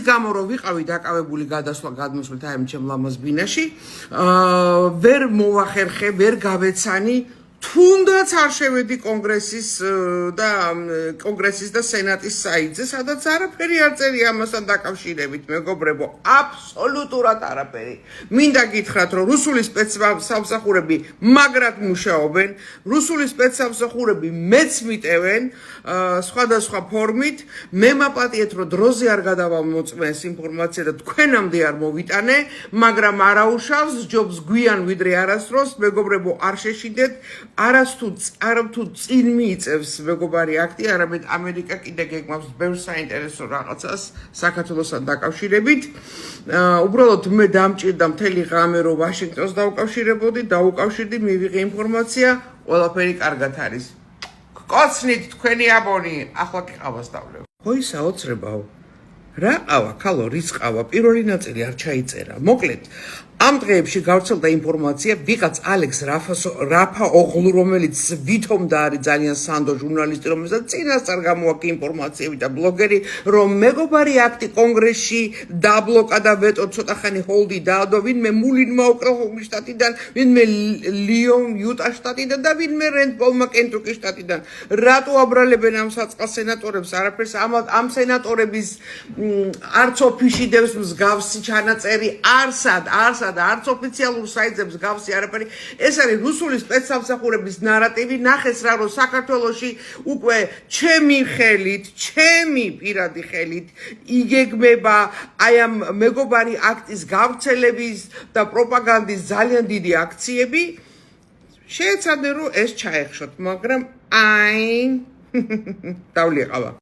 გამო რომ ვიყავი დაკავებული გადასვლა გადმოსვლით აი ამ ჩემ ლამაზ ბინაში, ვერ მოვახერხე, ვერ გავეცანი თუნდაც არ შევედი კონგრესის და სენატის საიტზე, სადაც არაფერი არ წერია ამასთან დაკავშირებით, მეგობრებო, აბსოლუტურად არაფერი. მინდა გითხრათ, რომ რუსული სპეცსამსახურები მაგრად მუშაობენ, რუსული სპეცსამსახურები მეც მიტევენ სხვადასხვა ფორმით, მე მაპატიეთ, რომ დროზე არ გადავამოწმეს ინფორმაცია და თქვენამდე არ მოვიტანე, მაგრამ არაუშავს, ჯობს გვიან ვიდრე არასდროს, მეგობრებო, არ შეშიდეთ. არამთუ წინ მიიწევს მეგობარი აქტი, არამედ ამერიკა კიდე გეგმავს ბევრ საინტერესო რაღაცას საქართველოსთან დაკავშირებით. უბრალოდ მე დამჭირდა მთელი ღამე რომ ვაშინგტონს დაუკავშირდი, მივიღე ინფორმაცია, ყველაფერი კარგად არის. გკოცნით თქვენი აბონი, ახლა კი ყავას დავლევ. ხოი საოცრებაო. რა ყავა, ქალო, რის ყავა, პირველი ნაწილი არ ჩაიწერა. მოკლედ, ამ დღეებში გავრცელდა ინფორმაცია, ვიღაც ალექს რაფა ოღლუ, რომელიც ვითომდა არის ძალიან სანდო ჟურნალისტი, რომელსაც წინასწარ გამოაქვს ინფორმაციები და ბლოგერი, რომ მეგობარი აქტი კონგრესში დაბლოკა და ვეტო ცოტა ხანი ჰოლდი დაადო, ვინმე მულინმა ოკლაჰომის შტატიდან, ვინმე ლიონ იუტა შტატიდან და ვინმე რენდ-პოლმა კენტუკის შტატიდან. რატო აბრალებენ ამ საწყალ სენატორებს არაფერს? ამ სენატორების არც ოფისში დევს მსგავსი ჩანაწერი, არც ოფიციალურ საიტზე მსგავსი არაფერი. ეს არის რუსული სპეცსამსახურების ნარატივი. ნახეს რა, რომ საქართველოში უკვე ჩემი პირადი ხელით იგეგმება აი ამ მეგობარი აქტის გავრცელების და პროპაგანდის ძალიან დიდი აქციები. შეეცადე რომ ეს ჩაეხშოთ, მაგრამ დავლიყავა.